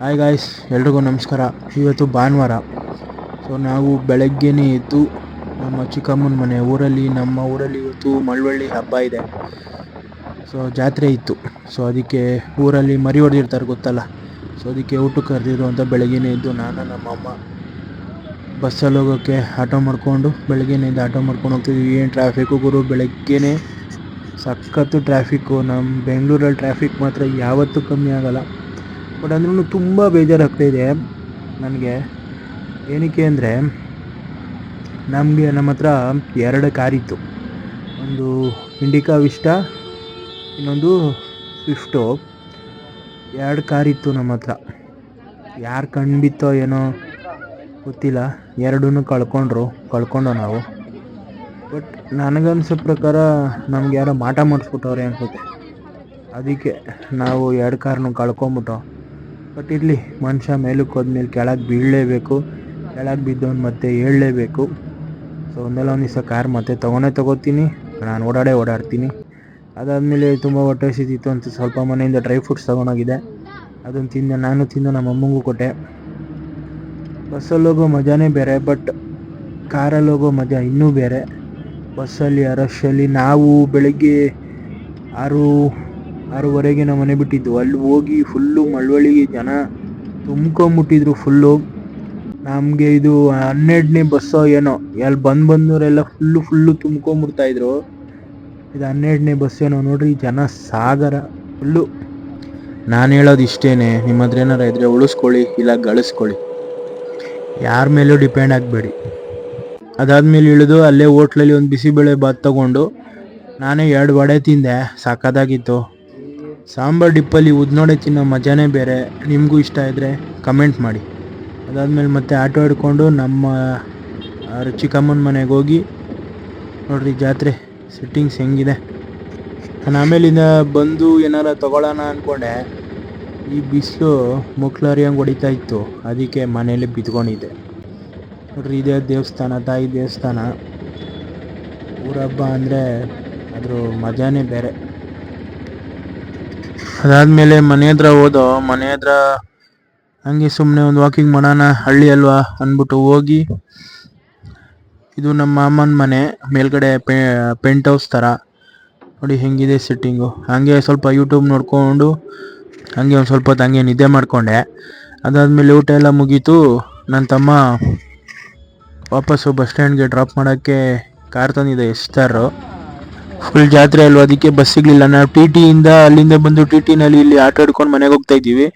Hi guys, ಎಲ್ರಿಗೂ ನಮಸ್ಕಾರ. ಇವತ್ತು ಭಾನುವಾರ. ಸೊ ನಾವು ಬೆಳಗ್ಗೆನೇ ಎದ್ದು ನಮ್ಮ ಚಿಕ್ಕಮ್ಮನ ಮನೆ ಊರಲ್ಲಿ, ನಮ್ಮ ಊರಲ್ಲಿ ಇವತ್ತು ಮಳವಳ್ಳಿ ಹಬ್ಬ ಇದೆ. ಸೊ ಜಾತ್ರೆ ಇತ್ತು. ಸೊ ಅದಕ್ಕೆ ಊರಲ್ಲಿ ಮರಿ ಹೊಡೆದಿರ್ತಾರೆ ಗೊತ್ತಲ್ಲ. ಸೊ ಅದಕ್ಕೆ ಊಟಕ್ಕೆ ಕರೆದಿದ್ರು ಅಂತ ಬೆಳಗ್ಗೆನೇ ಎದ್ದು ನಾನು ನಮ್ಮಮ್ಮ ಬಸ್ಸಲ್ಲಿ ಹೋಗೋಕ್ಕೆ ಆಟೋ ಮಾಡ್ಕೊಂಡು ಬೆಳಗ್ಗೆನೇ ಎದ್ದು ಆಟೋ ಮಾಡ್ಕೊಂಡು ಹೋಗ್ತಿದ್ವಿ. ಏನು ಟ್ರಾಫಿಕ್ಕು ಗುರು, ಬೆಳಗ್ಗೆನೇ ಸಖತ್ತು ಟ್ರಾಫಿಕ್ಕು. ನಮ್ಮ ಬೆಂಗಳೂರಲ್ಲಿ ಟ್ರಾಫಿಕ್ ಮಾತ್ರ ಯಾವತ್ತೂ ಕಮ್ಮಿ ಆಗೋಲ್ಲ. ಬಟ್ ಅಂದ್ರೂ ತುಂಬ ಬೇಜಾರಾಗ್ತಾಯಿದೆ ನನಗೆ. ಏನಕ್ಕೆ ಅಂದರೆ ನಮ್ಮ ಹತ್ರ 2 ಕಾರಿತ್ತು. ಒಂದು ಇಂಡಿಕಾ ವಿಸ್ಟಾ, ಇನ್ನೊಂದು ಸ್ವಿಫ್ಟು. 2 ಕಾರಿತ್ತು ನಮ್ಮ ಹತ್ರ. ಯಾರು ಕಣ್ಬಿತ್ತೋ ಏನೋ ಗೊತ್ತಿಲ್ಲ, 2 ಕಳ್ಕೊಂಡು ನಾವು. ಬಟ್ ನನಗನ್ಸೋ ಪ್ರಕಾರ ನಮ್ಗೆ ಯಾರೋ ಮಾಟ ಮಾಡಿಸ್ಬಿಟ್ಟವ್ರೆ ಅನ್ಸುತ್ತೆ. ಅದಕ್ಕೆ ನಾವು 2 ಕಾರ್ನು ಕಳ್ಕೊಂಬಿಟ್ಟು. ಬಟ್ ಇರಲಿ, ಮನುಷ್ಯ ಮೇಲಕ್ಕೆ ಹೋದ್ಮೇಲೆ ಕೆಳಗೆ ಬೀಳಲೇಬೇಕು. ಕೆಳಗೆ ಬಿದ್ದವನು ಮತ್ತೆ ಏಳಲೇಬೇಕು. ಸೊ ಒಂದಲ್ಲ ಒಂದು ದಿವಸ ಕಾರ್ ಮತ್ತೆ ತೊಗೋತೀನಿ. ನಾನು ಓಡಾಡ್ತೀನಿ. ಅದಾದಮೇಲೆ ತುಂಬ ಹೊಟ್ಟೆ ಹಸಿತಿತ್ತು ಅಂತ ಸ್ವಲ್ಪ ಮನೆಯಿಂದ ಡ್ರೈ ಫ್ರೂಟ್ಸ್ ತೊಗೊಂಡೋಗಿದ್ದೆ. ಅದನ್ನು ತಿಂದು ನಮ್ಮ ಅಮ್ಮಂಗೂ ಕೊಟ್ಟೆ. ಬಸ್ಸಲ್ಲಿ ಹೋಗೋ ಮಜಾನೇ ಬೇರೆ, ಬಟ್ ಕಾರಲ್ಲಿ ಹೋಗೋ ಮಜಾ ಇನ್ನೂ ಬೇರೆ. ಬಸ್ಸಲ್ಲಿ ಆ ರಶಲ್ಲಿ ನಾವು ಬೆಳಗ್ಗೆ 6:30ಗೆ ನಾವು ಮನೆ ಬಿಟ್ಟಿದ್ದು. ಅಲ್ಲಿ ಹೋಗಿ ಫುಲ್ಲು ಮಳವಳ್ಳಿಗೆ ಜನ ತುಂಬ್ಕೊಂಬಿಟ್ಟಿದ್ರು ಫುಲ್ಲು. ನಮಗೆ ಇದು 12ನೇ ಬಸ್ಸೋ ಏನೋ, ಅಲ್ಲಿ ಬಂದವರೆಲ್ಲ ಫುಲ್ಲು ತುಂಬ್ಕೊಂಬಿಡ್ತಾಯಿದ್ರು. ಇದು 12ನೇ ಬಸ್ ಏನೋ ನೋಡ್ರಿ, ಜನ ಸಾಗರ ಫುಲ್ಲು. ನಾನು ಹೇಳೋದು ಇಷ್ಟೇ, ನಿಮ್ಮ ಹತ್ರ ಏನಾರು ಇದ್ದರೆ ಉಳಿಸ್ಕೊಳ್ಳಿ, ಇಲ್ಲ ಗಳಿಸ್ಕೊಳ್ಳಿ. ಯಾರ ಮೇಲೂ ಡಿಪೆಂಡ್ ಆಗಬೇಡಿ. ಅದಾದಮೇಲೆ ಇಳಿದು ಅಲ್ಲೇ ಹೋಟ್ಲಲ್ಲಿ ಒಂದು ಬಿಸಿಬೇಳೆ ಬಾತ್ ತೊಗೊಂಡು ನಾನೇ 2 ವಡೆ ತಿಂದೆ. ಸಾಕಾಗಿತ್ತು. ಸಾಂಬಾರು ಡಿಪ್ಪಲ್ಲಿ ಉದ್ನೋಡೆ ತಿನ್ನೋ ಮಜಾನೇ ಬೇರೆ. ನಿಮಗೂ ಇಷ್ಟ ಇದ್ದರೆ ಕಮೆಂಟ್ ಮಾಡಿ. ಅದಾದಮೇಲೆ ಮತ್ತೆ ಆಟೋ ಹಿಡ್ಕೊಂಡು ನಮ್ಮ ಚಿಕ್ಕಮ್ಮನ ಮನೆಗೆ ಹೋಗಿ ನೋಡ್ರಿ ಜಾತ್ರೆ ಸೆಟ್ಟಿಂಗ್ಸ್ ಹೆಂಗಿದೆ. ನಾನು ಆಮೇಲಿಂದ ಬಂದು ಏನಾರ ತೊಗೊಳ್ಳೋಣ ಅಂದ್ಕೊಂಡೆ. ಈ ಬಿಸಿಲು ಮುಕ್ಳರಿಯಂಗೆ ಹೊಡಿತಾ ಇತ್ತು. ಅದಕ್ಕೆ ಮನೇಲಿ ಬಿದ್ಕೊಂಡಿದ್ದೆ. ನೋಡ್ರಿ, ಇದೇ ದೇವಸ್ಥಾನ, ತಾಯಿ ದೇವಸ್ಥಾನ. ಊರಹಬ್ಬ ಅಂದರೆ ಅದ್ರ ಮಜಾನೇ ಬೇರೆ. ಅದಾದಮೇಲೆ ಮನೆ ಹತ್ರ ಹಂಗೆ ಸುಮ್ಮನೆ ಒಂದು ವಾಕಿಂಗ್ ಮಾಡೋಣ, ಹಳ್ಳಿ ಅಲ್ವಾ ಅಂದ್ಬಿಟ್ಟು ಹೋಗಿ, ಇದು ನಮ್ಮ ಮಾಮನ ಮನೆ ಮೇಲ್ಗಡೆ ಪೆಂಟ್ ಹೌಸ್ ಥರ ನೋಡಿ ಹೆಂಗಿದೆ ಸೆಟ್ಟಿಂಗು. ಹಾಗೆ ಸ್ವಲ್ಪ ಯೂಟ್ಯೂಬ್ ನೋಡಿಕೊಂಡು ಹಂಗೆ ಒಂದು ಸ್ವಲ್ಪ ಹೊತ್ತು ಹಂಗೆ ನಿದ್ದೆ ಮಾಡಿಕೊಂಡೆ. ಅದಾದಮೇಲೆ ಊಟ ಎಲ್ಲ ಮುಗೀತು. ನನ್ನ ತಮ್ಮ ವಾಪಸ್ಸು ಬಸ್ ಸ್ಟ್ಯಾಂಡ್ಗೆ ಡ್ರಾಪ್ ಮಾಡೋಕ್ಕೆ ಕಾರ್ ತಂದಿದ್ದೆ, ಎಸ್ಟಾರು. ಫುಲ್ ಜಾತ್ರೆ ಅಲ್ವಾ, ಅದಕ್ಕೆ ಬಸ್ ಸಿಗಲಿಲ್ಲ. ನಾವು ಟಿ ಟಿಯಿಂದ ಅಲ್ಲಿಂದ ಬಂದು ಟಿ ಟಿನಲ್ಲಿ ಇಲ್ಲಿ ಆಟೋ ಹಿಡ್ಕೊಂಡು ಮನೆಗೆ ಹೋಗ್ತಾ ಇದ್ದೀವಿ.